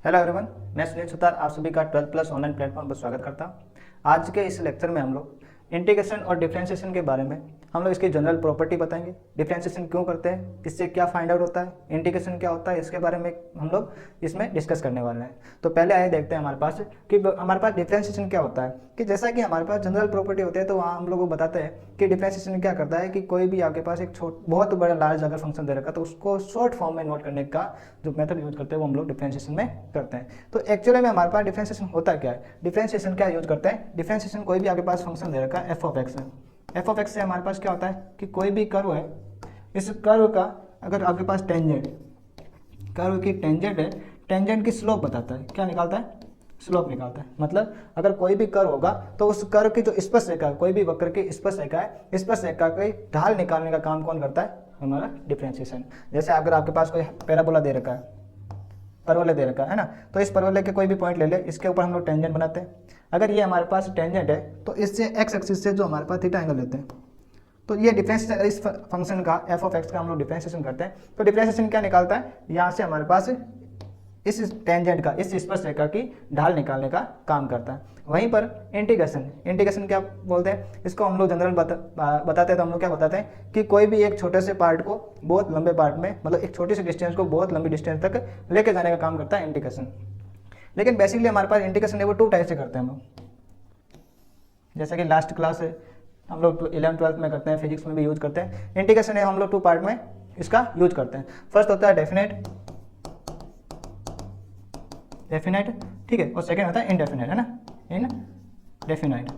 Hello everyone, मैं सुनील सुतार आप सभी का 12 प्लस ऑनलाइन प्लेटफॉर्म पर स्वागत करता हूं। आज के इस लेक्चर में हम लोग इंटीग्रेशन और डिफरेंशिएशन के बारे में हम लोग इसकी जनरल प्रॉपर्टी बताएंगे। डिफरेंशिएशन क्यों करते हैं, इससे क्या फाइंड आउट होता है, इंटीग्रेशन क्या होता है, इसके बारे में हम लोग इसमें डिस्कस करने वाले हैं। तो पहले आइए देखते हैं हमारे पास कि हमारे पास डिफरेंशिएशन क्या होता है। कि जैसा कि हमारे पास जनरल प्रॉपर्टी होती है तो वहाँ हम लोग को बताते हैं कि डिफरेंशिएशन क्या करता है कि कोई भी आपके पास एक बहुत बड़ा लार्ज अगर फंक्शन दे रखा तो उसको शॉर्ट फॉर्म में नोट करने का जो मेथड यूज करते हैं वो हम लोग डिफरेंशिएशन में करते हैं। तो एक्चुअली में हमारे पास डिफरेंशिएशन होता क्या है, डिफरेंशिएशन क्या यूज करते हैं। डिफरेंशिएशन कोई भी आपके पास फंक्शन दे रखा है एफ ऑफ एक्स है, एफ ऑफ एक्स से हमारे पास क्या होता है कि कोई भी कर्व है, इस कर्व का अगर आपके पास टेंजेंट, कर्व की टेंजेंट है, टेंजेंट की स्लोप बताता है, क्या निकालता है, स्लोप निकालता है। मतलब अगर कोई भी कर्व होगा तो उस कर्व की जो स्पर्शरेखा है, कोई भी वक्र की स्पर्शरेखा है, स्पर्शरेखा की ढाल निकालने का काम कौन करता है, हमारा डिफरेंशिएशन। जैसे अगर आपके पास कोई पैराबोला दे रखा है, परवलय दे रखा है ना, तो इस परवलय के कोई भी पॉइंट ले ले, इसके ऊपर हम लोग टेंजेंट बनाते हैं। अगर ये हमारे पास टेंजेंट है तो इससे एक्स एक्सिस से जो हमारे पास थीटा एंगल लेते हैं, तो ये डिफरेंशिएशन, इस फंक्शन का एफ ऑफ एक्स का हम लोग डिफरेंशिएशन करते हैं। तो डिफरेंशिएशन क्या निकालता है, यहाँ से हमारे पास इस टेंजेंट का, इस स्पर्शरेखा की ढाल निकालने का काम करता है। वहीं पर इंटीग्रेशन, इंटीग्रेशन क्या बोलते हैं, इसको हम लोग जनरल बताते हैं तो हम लोग क्या बताते हैं कि कोई भी एक छोटे से पार्ट को बहुत लंबे पार्ट में, मतलब एक छोटी सी डिस्टेंस को बहुत लंबी डिस्टेंस तक लेके जाने का काम करता है इंटीग्रेशन। लेकिन बेसिकली हमारे पास इंटीग्रेशन है वो टू टाइप से करते हैं हम लोग। जैसे कि लास्ट क्लास है हम लोग 11th-12th में करते हैं, फिजिक्स में भी यूज करते हैं। इंटीग्रेशन है हम लोग टू पार्ट में इसका यूज करते हैं। फर्स्ट होता है डेफिनेट, डेफिनेट, ठीक है, और सेकेंड होता है इनडेफिनेट, है ना, इनडेफिनेट।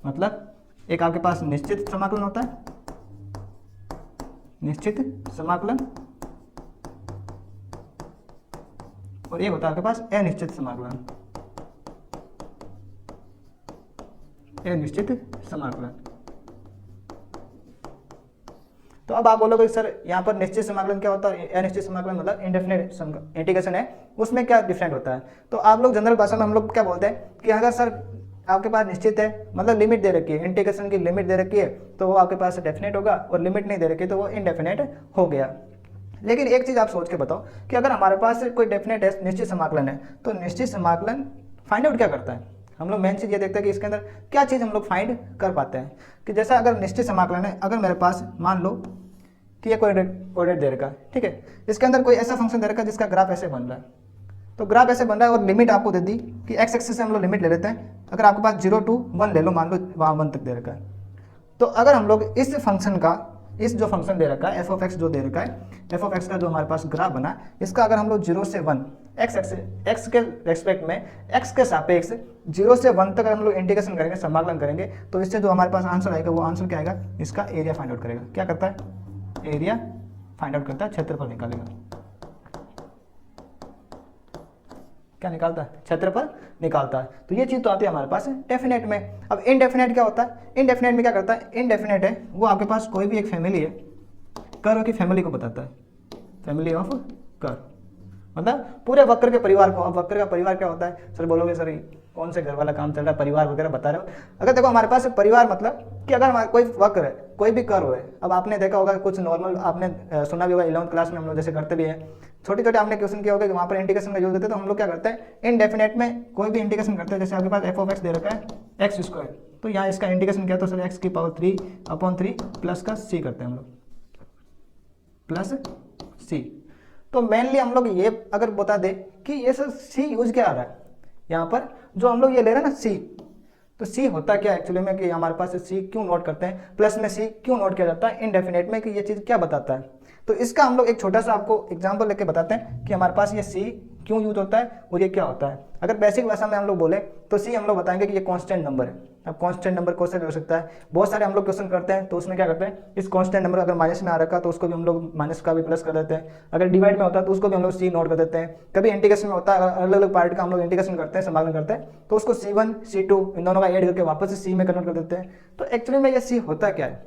मतलब एक आपके पास निश्चित समाकलन होता है, निश्चित समाकलन, और एक होता है आपके पास अनिश्चित समाकलन, अनिश्चित समाकलन। तो अब आप बोलोगे सर यहाँ पर निश्चित समाकलन क्या होता है, अनिश्चित समाकलन मतलब इंडेफिनेट इंटीग्रेशन है, उसमें क्या डिफरेंट होता है। तो आप लोग जनरल भाषा में हम लोग क्या बोलते हैं कि अगर सर आपके पास निश्चित है, मतलब लिमिट दे रखी है, इंटीग्रेशन की लिमिट दे रखी है, तो वो आपके पास डेफिनेट होगा, और लिमिट नहीं दे रखी तो वो इनडेफिनेट हो गया। लेकिन एक चीज़ आप सोच के बताओ कि अगर हमारे पास कोई डेफिनेट है, निश्चित समाकलन है, तो निश्चित समाकलन फाइंड आउट क्या करता है। हम लोग मेन चीज़ ये देखते हैं कि इसके अंदर क्या चीज़ हम लोग फाइंड कर पाते हैं। कि जैसा अगर निश्चित समाकलन है, अगर मेरे पास मान लो कि ये कोऑर्डिनेट दे रखा है, ठीक है, इसके अंदर कोई ऐसा फंक्शन दे रखा है जिसका ग्राफ ऐसे बन रहा है, तो ग्राफ ऐसे बन रहा है और लिमिट आपको दे दी कि एक्स एक्सिस से हम लोग लिमिट ले लेते हैं। अगर आपके पास 0 to 1 ले लो, मान लो वहाँ 1 तक दे रखा है, तो अगर हम लोग इस फंक्शन का, इस जो फंक्शन दे रखा है एफ ऑफ एक्स जो दे रखा है, एफ ऑफ एक्स का जो हमारे पास ग्राफ बना, इसका अगर हम लोग 0 से 1 एक्स के रेस्पेक्ट में, एक्स के सापेक्ष 0 से 1 तक हम लोग इंटीग्रेशन करेंगे, समाकलन करेंगे, तो इससे जो हमारे पास आंसर आएगा वो आंसर क्या आएगा, इसका एरिया फाइंड आउट करेगा। क्या करता है, एरिया फाइंड आउट करता है, क्षेत्रफल निकालेगा। क्या निकालता है, क्षेत्रफल निकालता है। तो ये चीज़ तो आती है हमारे पास डेफिनेट में। अब इनडेफिनेट क्या होता है, इनडेफिनेट में क्या करता है, इनडेफिनेट है वो आपके पास कोई भी एक फैमिली है, कर्व की फैमिली को बताता है, फैमिली ऑफ कर्व, मतलब पूरे वक्र के परिवार को। अब वक्र का परिवार क्या होता है, सर बोलोगे सर कौन से घर वाला काम चल रहा है, परिवार वगैरह बता रहे हो। अगर देखो हमारे पास परिवार मतलब कि अगर हमारा कोई वक्र है, कोई भी कर्व है, अब आपने देखा होगा कुछ नॉर्मल, आपने सुना भी होगा 11th क्लास में हम लोग जैसे करते भी हैं, छोटे छोटे आपने क्वेश्चन किया होगा कि वहाँ पर इंटीग्रेशन का यूज देते हैं। तो हम लोग क्या करते हैं, इनडेफिनेट में कोई भी इंटीग्रेशन करते हैं। जैसे आपके पास एफ ऑफ एक्स दे रखा है एक्स स्क्वायर, तो यहाँ इसका इंटीग्रेशन क्या, तो सर एक्स की पावर 3/3 प्लस का सी करते हैं हम लोग, प्लस सी। तो मेनली हम लोग ये अगर बता दें कि ये सर सी यूज क्या आ रहा है, यहाँ पर जो हम लोग ये ले रहे हैं ना सी, तो सी होता क्या एक्चुअली में कि हमारे पास सी क्यों नोट करते हैं, प्लस में सी क्यों नोट किया जाता है इनडेफिनेट में, कि ये चीज़ क्या बताता है। तो इसका हम लोग एक छोटा सा आपको एग्जांपल लेके बताते हैं कि हमारे पास ये सी क्यों यूज होता है और ये क्या होता है। अगर बेसिक भाषा में हम लोग बोले तो सी हम लोग बताएंगे कि ये कांस्टेंट नंबर है। अब कांस्टेंट नंबर क्वेश्चन हो सकता है, बहुत सारे हम लोग क्वेश्चन करते हैं तो उसमें क्या करते हैं, इस कांस्टेंट नंबर अगर माइनस में आ रखा तो उसको भी हम लोग माइनस का भी प्लस कर देते हैं। अगर डिवाइड में होता है तो उसको भी हम लोग सी नोट कर देते हैं। कभी इंटीग्रेशन में होता है, अलग अलग पार्ट का हम लोग इंटीग्रेशन करते हैं, समाकलन करते हैं, तो उसको C1 C2 इन दोनों का ऐड करके वापस से सी में कन्वर्ट कर देते हैं। तो एक्चुअली में ये सी होता क्या है,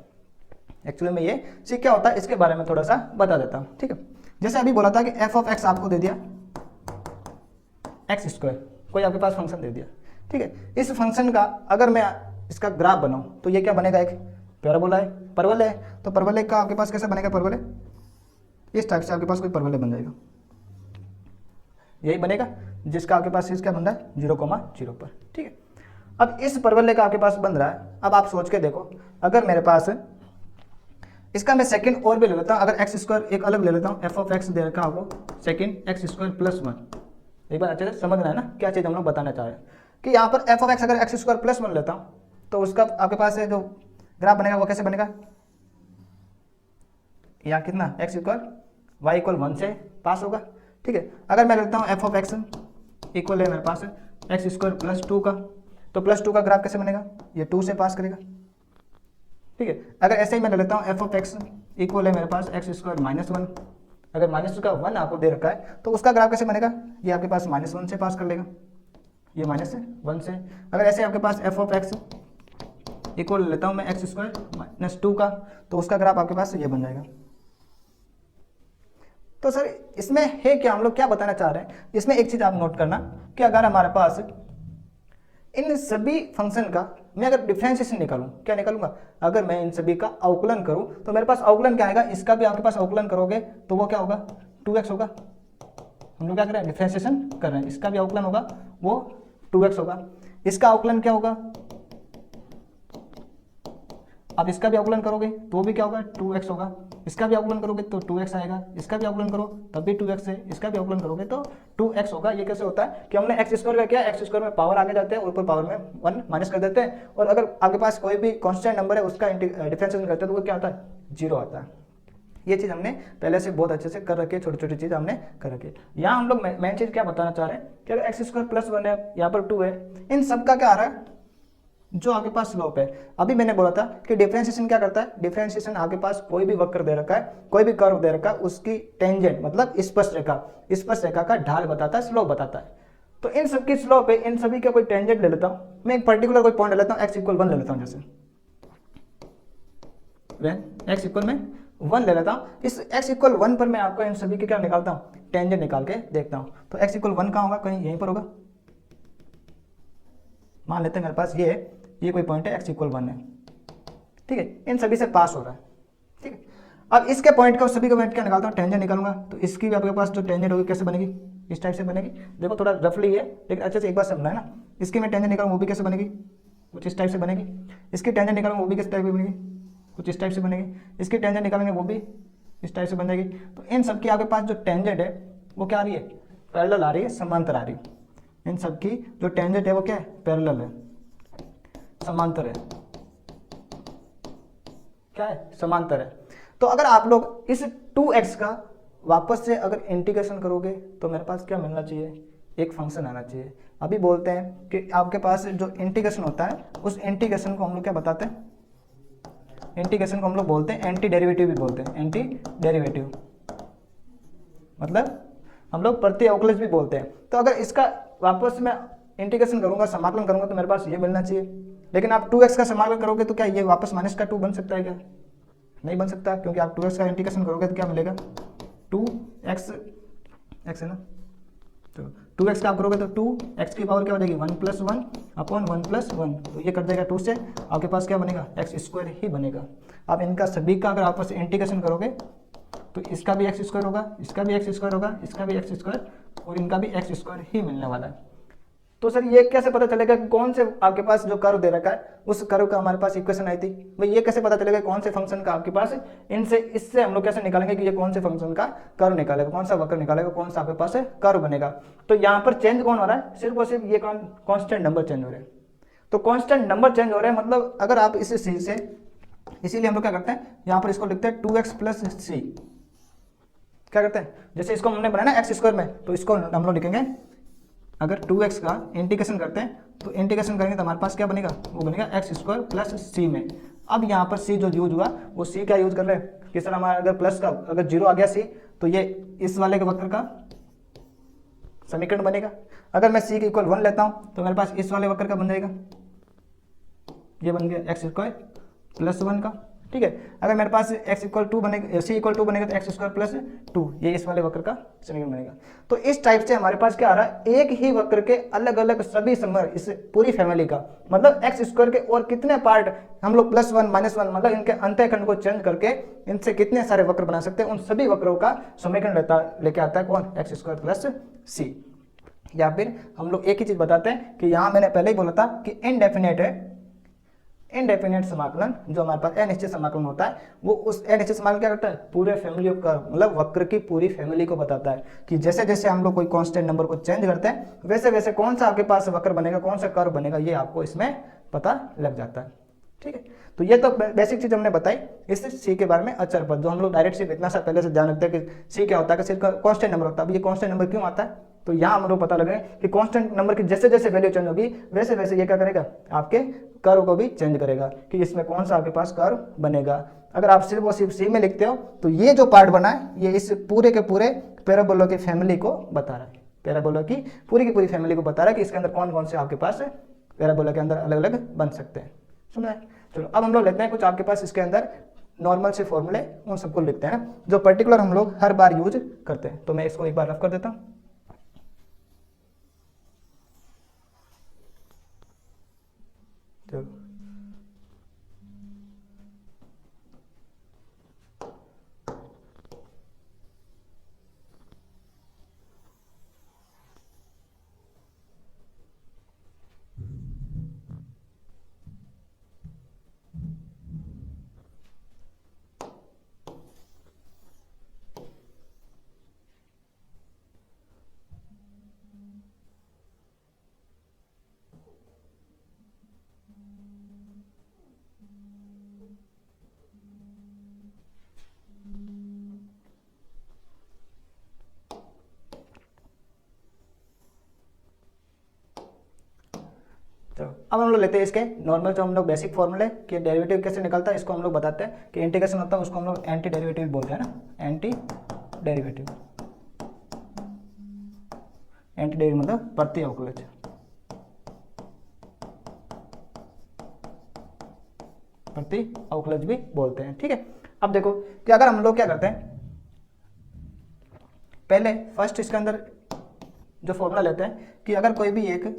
एक्चुअली में ये सी क्या होता है इसके बारे में थोड़ा सा बता देता हूँ, ठीक है। जैसे अभी बोला था कि एफ ऑफ एक्स आपको दे दिया एक्स स्क्वायर, कोई आपके पास फंक्शन दे दिया, ठीक है। इस फंक्शन का अगर मैं इसका ग्राफ बनाऊं तो ये क्या बनेगा, एक पैराबोला है, परवलय है। तो परवलय का आपके पास कैसे बनेगा, परवलय इस टाइप से आपके पास कोई परवलय बन जाएगा, यही बनेगा, जिसका आपके पास इसका बन रहा है 0,0 पर। ठीक है, अब इस परवलय का आपके पास बन रहा है। अब आप सोच के देखो, अगर मेरे पास इसका मैं सेकंड और भी ले लेता हूँ, अगर एक्स स्क्वायर एक अलग ले लेता हूँ, एफ ऑफ एक्स दे रखा आपको सेकंड एक्स स्क्वायर प्लस 1। एक बार अच्छे से समझना है ना क्या चीज़ हम लोग बताना चाह रहे हैं, कि यहाँ पर एफ ऑफ एक्स अगर एक्स स्क्वायर प्लस 1 लेता हूँ तो उसका आपके पास है जो ग्राफ बनेगा वो कैसे बनेगा, यहाँ कितना एक्स स्क्वायर वाई इक्वल 1 से पास होगा। ठीक है, अगर मैं लेता हूँ एफ ऑफ एक्स इक्वल है मेरे पास एक्स स्क्वायर प्लस 2 का, तो प्लस 2 का ग्राफ कैसे बनेगा, ये 2 से पास करेगा। ठीक है, अगर ऐसे ही मैं ले लेता हूँ एफ ऑफ एक्स इक्वल है मेरे पास एक्स स्क्वायर माइनस 1, अगर माइनस का 1 आपको दे रखा है तो उसका ग्राफ कैसे बनेगा, ये आपके पास -1 से पास कर लेगा, ये -1 से। अगर ऐसे आपके पास एफ ऑफ एक्स इक्वल लेता हूँ मैं एक्स स्क्वायर -2 का, तो उसका ग्राफ आपके पास ये बन जाएगा। तो सर इसमें है क्या, हम लोग क्या बताना चाह रहे हैं, इसमें एक चीज़ आप नोट करना कि अगर हमारे पास इन सभी फंक्शन का मैं अगर डिफरेंशिएशन निकालूं, क्या निकालूंगा, अगर मैं इन सभी का अवकलन करूं तो मेरे पास अवकलन क्या आएगा, इसका भी आपके पास अवकलन करोगे तो वो क्या होगा 2x होगा। हम लोग क्या कर रहे हैं, डिफरेंशिएशन कर रहे हैं, इसका भी अवकलन होगा वो 2x होगा, इसका अवकलन क्या होगा, अब इसका भी अवकलन करोगे तो भी क्या होगा 2x होगा, इसका भी अवकलन करोगे तो 2x आएगा, इसका भी अवकलन करो तब भी 2x है, इसका भी अवकलन करोगे तो 2x होगा। ये कैसे होता है कि हमने एक्स स्क्वायर का किया, एक्स स्क्वायर में पावर आगे जाते हैं, ऊपर पावर में 1 माइनस कर देते हैं, और अगर आपके पास कोई भी कांस्टेंट नंबर है उसका डिफरेंशिएशन करते हैं तो वो क्या आता है 0 आता है। ये चीज़ हमने पहले से बहुत अच्छे से कर रखी है, छोटी छोटी चीज़ हमने कर रखी है। यहाँ हम लोग मेन चीज़ क्या बताना चाह रहे हैं कि अगर एक्स स्क्वायर प्लस 1 है, यहाँ पर 2 है, इन सब का क्या आ रहा है जो आपके पास स्लोप है। अभी मैंने बोला था कि डिफरेंशिएशन क्या करता है, डिफरेंशिएशन आपके पास कोई भी वक्र दे रखा है, कोई भी कर्व दे रखा है, उसकी टेंजेंट मतलब स्पर्श रेखा का ढाल बताता है, स्लोप बताता है। तो इन सब की स्लोप है, इन सभी का कोई टेंजेंट ले लेता हूँ मैं, एक पर्टिकुलर कोई पॉइंट ले लेता हूँ, एक्स इक्वल 1 ले लेता हूँ, जैसे एक्स इक्वल में 1 ले लेता हूँ। इस एक्स इक्वल 1 पर मैं आपको इन सभी के क्या निकालता हूँ, टेंजेंट निकाल के देखता हूँ। तो एक्स इक्वल 1 कहाँ होगा, कहीं यहीं पर होगा, मान लेते हैं मेरे पास ये कोई पॉइंट है एक्स इक्वल 1 है। ठीक है, इन सभी से पास हो रहा है। ठीक है, अब इसके पॉइंट का उस सभी का मैं क्या निकालता हूँ, टेंजेंट निकालूंगा, तो इसकी भी आपके पास जो टेंजेंट होगी कैसे बनेगी, इस टाइप से बनेगी। देखो थोड़ा रफली है लेकिन अच्छे से एक बार समझना है ना। इसकी मैं टेंजेंट निकालूंगा वो भी कैसे बनेगी, कुछ इस टाइप से बनेगी। इसकी टेंजेंट निकालूंगा वो भी किस टाइप की बनेगी, कुछ इस टाइप से बनेगी। इसकी टेंजेंट निकालेंगे वो भी इस टाइप से बन जाएगी। तो इन सब की आपके पास जो टेंजेंट है वो क्या आ रही है, पैरेलल आ रही है, समांतर आ रही है। इन सब की जो टेंजेंट है वो क्या है, पैरेलल है, समांतर है, क्या है, समांतर है। तो अगर आप लोग इस 2x का वापस से अगर इंटीग्रेशन करोगे तो मेरे पास क्या मिलना चाहिए, एक फंक्शन आना चाहिए। अभी बोलते हैं कि आपके पास जो इंटीग्रेशन होता है उस इंटीग्रेशन को हम लोग क्या बताते हैं, इंटीग्रेशन को हम लोग बोलते हैं एंटी डेरिवेटिव भी बोलते हैं, एंटी डेरिवेटिव मतलब हम लोग प्रति अवकलज भी बोलते हैं। तो अगर इसका वापस मैं इंटीग्रेशन करूंगा, समाकलन करूंगा तो मेरे पास ये मिलना चाहिए। लेकिन आप 2x का समाकलन करोगे तो क्या ये वापस -2 बन सकता है क्या, नहीं बन सकता, क्योंकि आप 2x का इंटीग्रेशन करोगे तो क्या मिलेगा 2x है ना, तो 2x का आप करोगे तो 2x की पावर क्या हो जाएगी 1 + 1 अपॉन 1 + 1, तो ये कट जाएगा 2 से, आपके पास क्या बनेगा x² ही बनेगा। अब इनका सभी का अगर आपस इंटीग्रेशन करोगे तो इसका भी x² होगा, इसका भी x² होगा, इसका भी x² और इनका भी x² ही मिलने वाला है। तो सर ये कैसे पता चलेगा कि कौन से आपके पास जो कर्व दे रखा है उस कर्व का हमारे पास इक्वेशन आई थी, भाई ये कैसे पता चलेगा कौन से फंक्शन का आपके पास इनसे, इससे हम लोग कैसे निकालेंगे कि ये कौन से फंक्शन का कर्व निकालेगा, कौन सा वक्र निकालेगा, कौन सा आपके पास कर्व बनेगा। तो यहाँ पर चेंज कौन हो रहा है, सिर्फ और सिर्फ ये कॉन्स्टेंट नंबर चेंज हो रहे हैं। तो कॉन्स्टेंट नंबर चेंज हो रहे हैं मतलब अगर आप इस सी से, इसीलिए हम लोग क्या करते हैं यहाँ पर इसको लिखते हैं 2x + c, क्या करते हैं जैसे इसको हमने बनाया ना x² में, तो इसको हम लोग लिखेंगे, अगर 2x का इंटीग्रेशन करते हैं तो इंटीग्रेशन करेंगे तो हमारे पास क्या बनेगा, वो बनेगा x² + c में। अब यहाँ पर c जो यूज हुआ वो c क्या यूज कर रहे हैं कि सर हमारा अगर प्लस का अगर 0 आ गया c तो ये इस वाले के वक्र का समीकरण बनेगा। अगर मैं c के इक्वल 1 लेता हूँ तो मेरे पास इस वाले वक्र का बन जाएगा, ये बन गया x² + 1 का। ठीक है, अगर मेरे पास x = 2 बनेगा, c = 2 बनेगा तो x² + 2, ये इस वाले वक्र का समीकरण बनेगा। तो इस टाइप से हमारे पास क्या आ रहा है, एक ही वक्र के अलग अलग सभी समर इस पूरी फैमिली का मतलब x² के और कितने पार्ट हम लोग +1 -1 मतलब इनके अंतःखंड को चेंज करके इनसे कितने सारे वक्र बना सकते हैं, उन सभी वक्रों का समीकरण लेके आता है कौन, x² + c। या फिर हम लोग एक ही चीज़ बताते हैं कि यहाँ मैंने पहले ही बोला था कि इनडेफिनेट है, इनडेफिनेट समाकलन जो हमारे पास अनिश्चित समाकलन होता है वो उस अनिश्चित समाकलन क्या करता है, पूरे फैमिली का मतलब वक्र की पूरी फैमिली को बताता है कि जैसे जैसे हम लोग कोई कांस्टेंट नंबर को चेंज करते हैं वैसे वैसे कौन सा आपके पास वक्र बनेगा, कौन सा कर्व बनेगा, ये आपको इसमें पता लग जाता है। ठीक है, तो ये तो बेसिक चीज हमने बताई। इससे सी के बारे में अचर पद, जो हम लोग डायरेक्ट सिर्फ इतना सा पहले से ध्यान रखते हैं कि सी क्या होता है, कि सिर्फ कांस्टेंट नंबर होता है। अब ये कांस्टेंट नंबर क्यों आता है, तो यहाँ हम लोग पता लगे कि कांस्टेंट नंबर की जैसे जैसे वैल्यू चेंज होगी वैसे वैसे ये क्या करेगा, आपके कर्व को भी चेंज करेगा कि इसमें कौन सा आपके पास कर्व बनेगा। अगर आप सिर्फ और सिर्फ सी में लिखते हो तो ये जो पार्ट बना है ये इस पूरे के पूरे पैराबोला की फैमिली को बता रहा है, पैराबोला की पूरी फैमिली को बता रहा है कि इसके अंदर कौन कौन से आपके पास पैराबोला के अंदर अलग अलग बन सकते हैं। सुना है, चलो अब हम लोग लेते हैं कुछ आपके पास इसके अंदर नॉर्मल से फॉर्मूले, उन सबको लिखते हैं जो पर्टिकुलर हम लोग हर बार यूज करते हैं। तो मैं इसको एक बार रफ कर देता हूँ। चलो तो अब हम लोग लेते हैं इसके नॉर्मल जो हम लोग बेसिक फॉर्मूले कि डेरिवेटिव कैसे निकलता है, इसको हम लोग बताते हैं कि इंटीग्रेशन होता है उसको हम लोग एंटी डेरिवेटिव बोलते हैं ना, एंटी डेरिवेटिव। एंटी डेरिवेटिव मतलब प्रति अवकलज, प्रति अवकलज भी बोलते हैं। ठीक है, अब देखो कि अगर हम लोग क्या करते हैं, पहले फर्स्ट इसके अंदर जो फॉर्मूला लेते हैं कि अगर कोई भी एक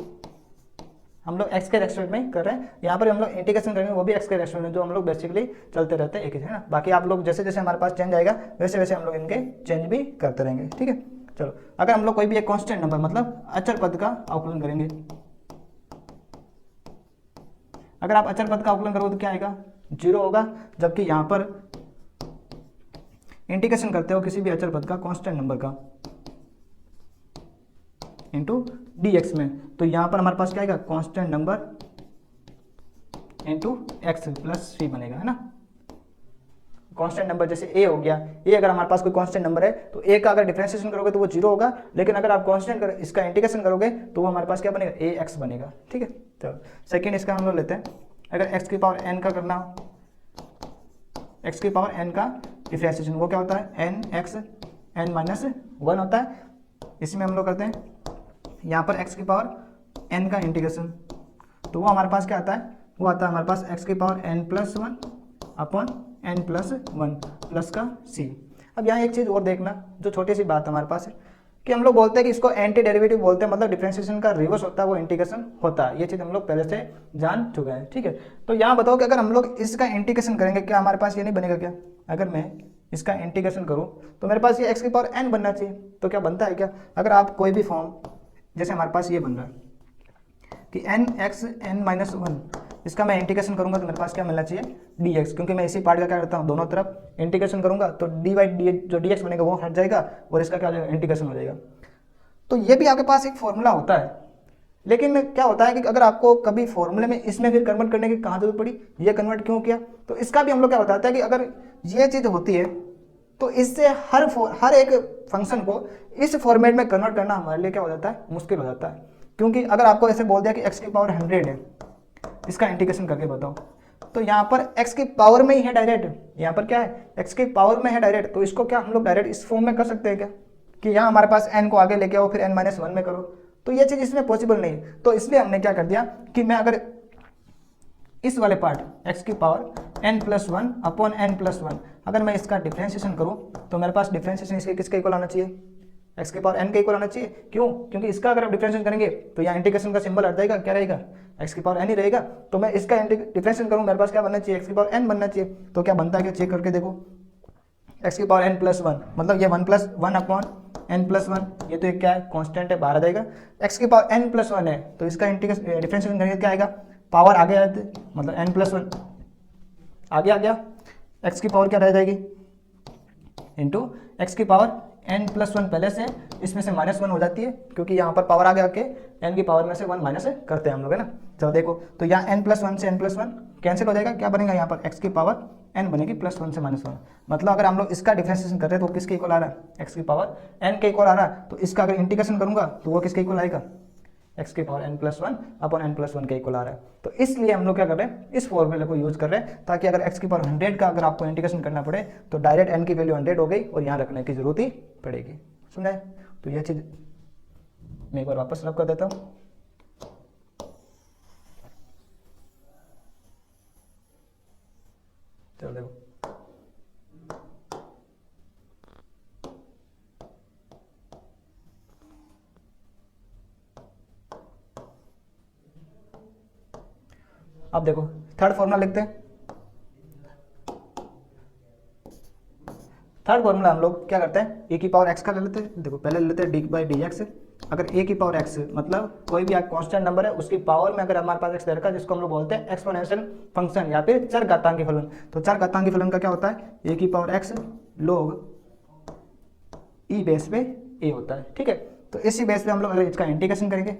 हम लोग एक्स के रेस्पेक्ट में कर रहे हैं, यहाँ पर हम लोग इंटीग्रेशन करेंगे वो भी एक्स के रेस्पेक्ट में, जो हम लोग बेसिकली चलते रहते हैं एक ही है ना। बाकी आप लोग जैसे जैसे हमारे पास चेंज आएगा वैसे वैसे हम लोग इनके चेंज भी करते रहेंगे। ठीक है, चलो अगर हम लोग कोई भी एक कांस्टेंट नंबर मतलब अचर पद का अवकलन करेंगे, अगर आप अचर पद का अवकलन करोगे तो क्या आएगा, 0 होगा। जबकि यहाँ पर इंटीग्रेशन करते हो किसी भी अचर पद का कांस्टेंट नंबर का इंटू dx में, तो यहाँ पर हमारे पास क्या आएगा, constant number into x plus c बनेगा, है ना। कांस्टेंट नंबर जैसे a हो गया, a अगर हमारे पास कोई कांस्टेंट नंबर है तो a का अगर डिफरेंशिएशन करोगे तो वो 0 होगा, लेकिन अगर आप कांस्टेंट इसका इंटीग्रेशन करोगे तो वो हमारे पास क्या बनेगा, ax बनेगा। ठीक है, चलो सेकंड इसका हम लोग लेते हैं, अगर x की पावर n का करना हो, x की पावर n का डिफरेंशिएशन वो क्या होता है, nx n माइनस 1 होता है। इसमें हम लोग करते हैं यहाँ पर x की पावर n का इंटीग्रेशन, तो वो हमारे पास क्या आता है, वो आता है हमारे पास x की power n plus 1 upon n plus 1 plus का c। अब यहाँ एक चीज़ और देखना, जो छोटी सी बात हमारे पास है कि हम लोग बोलते हैं कि इसको एंटी डेरिवेटिव बोलते हैं, मतलब डिफरेंशिएशन का रिवर्स होता है वो इंटीग्रेशन होता है। ये चीज़ हम लोग पहले से जान चुके हैं। ठीक है, तो यहाँ बताओ कि अगर हम लोग इसका इंटीग्रेशन करेंगे क्या हमारे पास ये नहीं बनेगा क्या, अगर मैं इसका इंटीग्रेशन करूँ तो मेरे पास ये x की पावर n बनना चाहिए। तो क्या बनता है क्या, अगर आप कोई भी फॉर्म जैसे हमारे पास ये बन रहा है कि nx n माइनस 1, इसका मैं इंटीग्रेशन करूंगा तो मेरे पास क्या मिलना चाहिए, dx, क्योंकि मैं इसी पार्ट का क्या करता हूँ दोनों तरफ इंटीग्रेशन करूंगा तो dy जो dx बनेगा वो हट जाएगा और इसका क्या हो जाएगा, इंटीग्रेशन हो जाएगा। तो ये भी आपके पास एक फॉर्मूला होता है, लेकिन क्या होता है कि अगर आपको कभी फॉर्मूले में इसमें फिर कन्वर्ट करने की कहाँ जरूरत पड़ी, ये कन्वर्ट क्यों किया, तो इसका भी हम लोग क्या बताता है कि अगर ये चीज़ होती है तो इससे हर एक फंक्शन को इस फॉर्मेट में कन्वर्ट करना हमारे लिए क्या हो जाता है, मुश्किल हो जाता है। क्योंकि अगर आपको ऐसे बोल दिया कि x की पावर 100 है, इसका इंटीग्रेशन करके बताओ, तो यहाँ पर x की पावर में ही है डायरेक्ट, यहाँ पर क्या है, x की पावर में है डायरेक्ट, तो इसको क्या हम लोग डायरेक्ट इस फॉर्म में कर सकते हैं क्या, कि यहाँ हमारे पास n को आगे लेके आओ फिर n माइनस 1 में करो, तो ये चीज़ इसमें पॉसिबल नहीं है। तो इसलिए हमने क्या कर दिया कि मैं अगर इस वाले पार्ट x की power n plus 1 upon n plus 1 अगर मैं इसका डिफरेंशिएशन करूँ तो मेरे पास डिफरेंशिएशन इसके किसके इक्वल आना चाहिए, x की पावर n के इक्वल आना चाहिए। क्यों, क्योंकि इसका अगर आप डिफरेंशिएशन करेंगे तो यहाँ इंटीग्रेशन का सिंबल हट जाएगा, क्या रहेगा, x की पावर n ही रहेगा। तो मैं इसका डिफरेंशिएशन करूँ मेरे पास क्या बनना चाहिए, x की पावर n बनना चाहिए। तो क्या बनता है, क्या चेक करके देखो, x की पावर n प्लस 1 मतलब ये 1 प्लस 1 अपॉन n+1, ये तो एक क्या है कांस्टेंट है, बाहर आ जाएगा। x की पावर n+1 है तो इसका इंटीग्रेशन डिफरेंशिएशन करेंगे क्या आएगा, पावर आगे आते मतलब n+1 आगे आ गया, x की पावर क्या रह जाएगी इंटू एक्स की पावर n+1 पहले से, इसमें से -1 हो जाती है क्योंकि यहाँ पर पावर आगे आके n की पावर में से 1 माइनस करते हैं हम लोग, है ना। चलो देखो तो यहाँ n+1 से n+1 कैंसिल हो जाएगा, क्या बनेगा यहाँ पर x की पावर n बनेगी +1 से -1। मतलब अगर हम लोग इसका डिफरेंशिएशन कर रहे हैं तो किसके इक्वल आ रहा है, x की पावर n के इक्वल आ रहा है। तो इसका अगर इंटीग्रेशन करूंगा तो वो किसके इक्वल आएगा, x की पावर n+1 अपॉन n+1 के इक्वल आ रहा है। तो इसलिए हम लोग क्या कर रहे हैं, इस फॉर्मूले को यूज कर रहे हैं ताकि अगर x की पावर 100 का अगर आपको इंटीग्रेशन करना पड़े तो डायरेक्ट n की वैल्यू 100 हो गई और यहाँ रखने की जरूरत ही पड़ेगी। सुना है, तो यह चीज मैं एक बार वापस रब कर देता हूँ। चलो देखो अब देखो थर्ड फॉर्मूला लिखते हैं। थर्ड फॉर्मूला हम लोग क्या करते हैं, ए की पावर एक्स का ले लेते हैं। देखो पहले ले लेते हैं डी/dx। अगर ए की पावर एक्स मतलब कोई भी कांस्टेंट नंबर है उसकी पावर में अगर हमारे पास एक्स दे रखा है जिसको हम लोग बोलते हैं एक्सपोनेंशियल फंक्शन या फिर चरघातांकी फलन। तो चरघातांकी फलन का क्या होता है, ए की पावर एक्स log ई बेस पे ए होता है, ठीक है। तो इसी बेस पे हम लोग अगर इसका इंटीग्रेशन करेंगे,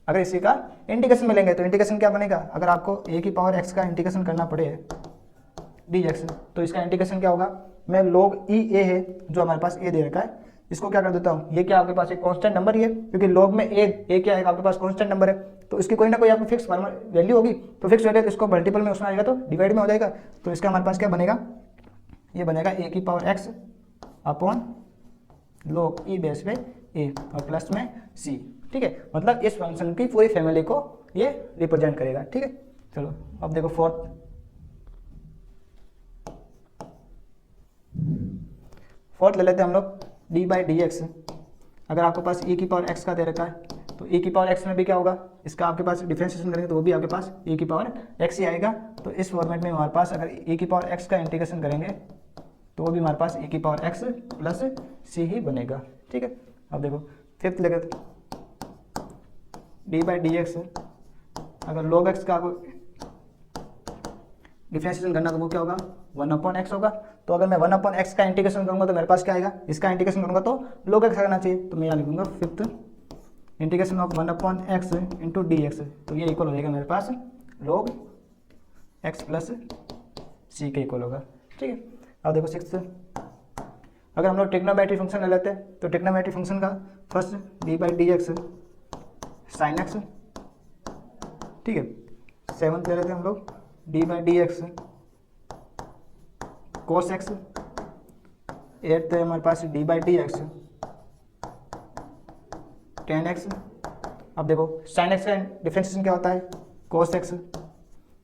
अगर इसी का इंटीग्रेशन में लेंगे तो इंटीग्रेशन क्या बनेगा, अगर आपको ए की पावर एक्स का इंटीग्रेशन करना पड़े dx तो इसका इंटीग्रेशन क्या होगा, मैं log ई ए है जो हमारे पास ए दे रखा है इसको क्या कर देता हूँ, ये क्या आपके पास एक कांस्टेंट नंबर ही है क्योंकि log में ए क्या है आपके पास कांस्टेंट नंबर है तो इसकी कोई ना कोई आपको फिक्स वैल्यू होगी। तो फिक्स वैल्यू इसको मल्टीपल में उसमें आएगा तो डिवाइड में हो जाएगा। तो इसका हमारे पास क्या बनेगा, ये बनेगा ए की पावर एक्स अपॉन log ई बेस पे ए और प्लस में सी, ठीक है। मतलब इस फंक्शन की पूरी फैमिली को ये रिप्रेजेंट करेगा, ठीक है। चलो अब देखो फोर्थ ले लेते हैं हम लोग डी/dx। अगर आपके पास e की पावर x का दे रखा है तो e की पावर x में भी क्या होगा, इसका आपके पास डिफरेंशिएशन करेंगे तो वो भी आपके पास e की पावर x ही आएगा। तो इस फॉर्मेट में हमारे पास अगर e की पावर x का इंटीग्रेशन करेंगे तो वो भी हमारे पास e की पावर x प्लस c ही बनेगा, ठीक है। अब देखो फिफ्थ लेकर डी/dx अगर log x का आपको डिफरेंशिएशन करना तो वो क्या होगा 1/x होगा। तो अगर मैं 1/x का इंटीग्रेशन करूंगा तो मेरे पास क्या आएगा, इसका इंटीग्रेशन करूंगा तो log x करना चाहिए। तो मैं यहाँ लिखूंगा fifth integration of 1/x into dx। तो ये इक्वल हो जाएगा मेरे पास log x प्लस सी के इक्वल होगा, ठीक है। अब देखो सिक्स्थ, अगर हम लोग ट्रिग्नोमेट्री फंक्शन ले लेते हैं तो ट्रिग्नोमेट्री फंक्शन का फर्स्ट डी/dx साइन एक्स, ठीक है। सेवंथ ले लेते हैं हम लोग डी/dx cos x। एट्थ है हमारे पास डी/dx tan x। अब देखो sin x का डिफरेंशिएशन क्या होता है cos x,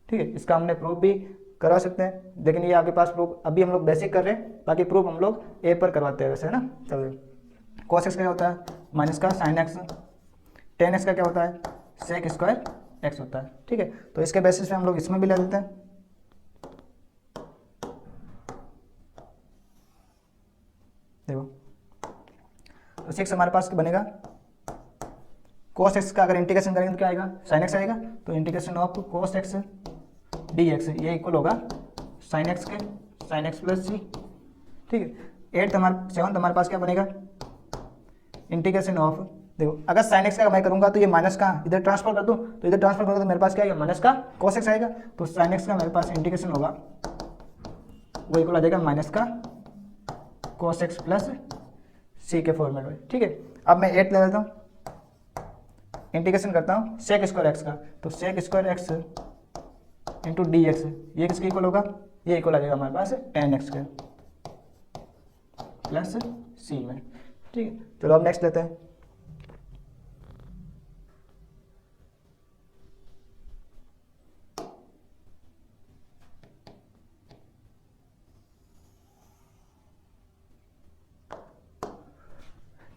ठीक है। इसका हमने प्रूफ भी करा सकते हैं लेकिन ये आपके पास प्रूफ अभी हम लोग बेसिक कर रहे हैं, बाकी प्रूफ हम लोग ए पर करवाते हैं वैसे, है ना। चलो cos x क्या होता है माइनस का sin x, tan x का क्या होता है sec स्क्वायर x होता है, ठीक है। तो इसके बेसिस पे हम लोग इसमें भी ले लेते हैं। देखो तो 6 हमारे पास बनेगा cos x का अगर इंटीग्रेशन करेंगे तो क्या आएगा sin x आएगा। तो integration of cos x dx ये इक्वल होगा sin x के sin x प्लस सी, ठीक है। सेवंथ हमारे पास क्या बनेगा इंटीग्रेशन ऑफ, देखो अगर sin x का मैं करूंगा तो ये माइनस का इधर ट्रांसफर कर दूं तो इधर ट्रांसफर करूंगा तो मेरे पास क्या आएगा माइनस का cos x आएगा। तो sin x का मेरे पास इंटीग्रेशन होगा वो इक्वल आ जाएगा माइनस का cos x प्लस सी के फॉर्मेट में, ठीक है। अब मैं 8 ले लेता हूँ, इंटीग्रेशन करता हूँ सेक स्क्वायर एक्स का। तो sec square x into d x ये किसके इक्वल होगा, ये इक्वल आ जाएगा हमारे पास tan x के प्लस सी में, ठीक है। चलो अब नेक्स्ट लेते हैं।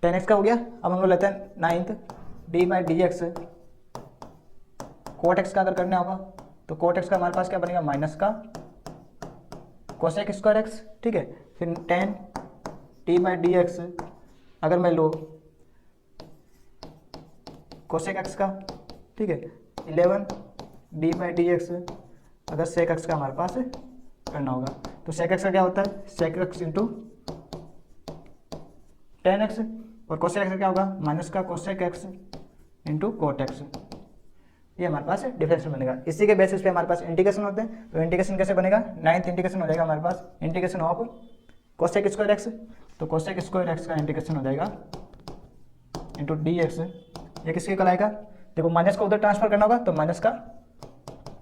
tan x का हो गया। अब हम लोग लेते हैं नाइन्थ डी/dx कोट एक्स का अगर करना होगा तो कोट एक्स का हमारे पास क्या बनेगा माइनस का कोसेक स्क्वायर एक्स, ठीक है। फिर tan डी/dx अगर मैं लो कोसेक एक्स का, ठीक है, 11 डी बाई डी एक्स, अगर सेक एक्स का हमारे पास करना होगा तो सेक एक्स का क्या होता है, sec x into tan x, और कोसेक एक्स का क्या होगा, माइनस का cosec x into cot x. ये हमारे पास डिफरेंशियल बनेगा। इसी के बेसिस पे हमारे पास इंटीग्रेशन होते हैं। तो इंटीग्रेशन कैसे बनेगा, नाइन्थ इंटीग्रेशन हो जाएगा हमारे पास integration of cosec square x, तो कोसेक स्क्वायर एक्स का इंटीग्रेशन हो जाएगा इंटू डी एक्स। ये किसके कहलाएगा, देखो माइनस को उधर ट्रांसफर करना होगा तो माइनस का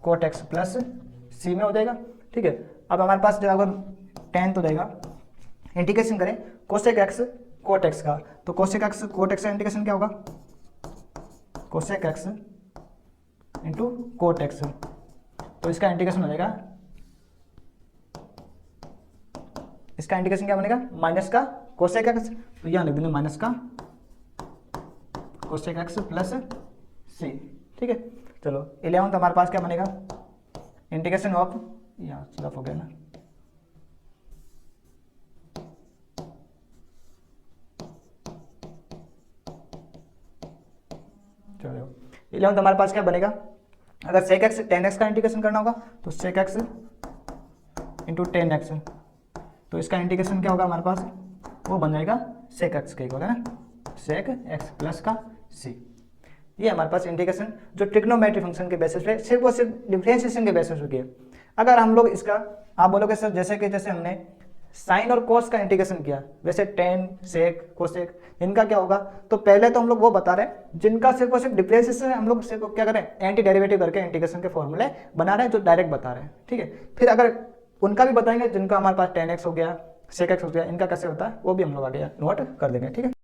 कोट एक्स प्लस सी में हो जाएगा, ठीक है। अब हमारे पास जो अगर टेंथ हो जाएगा, इंटीग्रेशन करें कोसेक एक्स कोट एक्स का, तो कोसेक एक्स कोट एक्स का इंटीग्रेशन क्या होगा, cosec x into cot x, तो इसका इंटीग्रेशन हो जाएगा, इसका इंटीग्रेशन क्या बनेगा, माइनस का कोसेक एक्स, तो यहाँ लिख देंगे माइनस का कोसेक एक्स प्लस सी, ठीक है। चलो 11 हमारे पास क्या बनेगा, इंटीग्रेशन ऑफ, यहाँ सिर्फ हो गया ना, चलो 11 हमारे पास क्या बनेगा, अगर सेक एक्स टेन एक्स का इंटीग्रेशन करना होगा तो sec x into tan x, तो इसका इंटीग्रेशन क्या होगा हमारे पास, वो बन जाएगा सेक एक्स का होगा ना, सेक एक्स प्लस का सी। ये हमारे पास इंटीग्रेशन जो ट्रिग्नोमेट्री फंक्शन के बेसिस पे सिर्फ और सिर्फ डिफरेंशिएशन के बेसिस पे किया। अगर हम लोग इसका, आप बोलोगे सर जैसे कि जैसे हमने साइन और कोस का इंटीग्रेशन किया, वैसे टेन सेक कोसेक इनका क्या होगा, तो पहले तो हम लोग वो बता रहे हैं जिनका सिर्फ और सिर्फ डिफरेंशिएशन हम लोग सिर्फ क्या करें, एंटी डेरिवेटिव करके इंटीग्रेशन के फॉर्मूले बना रहे हैं जो डायरेक्ट बता रहे हैं, ठीक है। फिर अगर उनका भी बताएंगे जिनका हमारे पास टेन एक्स हो गया सेक एक्स हो गया, इनका कैसे होता है वो भी हम लोग आगे नोट कर देंगे, ठीक है।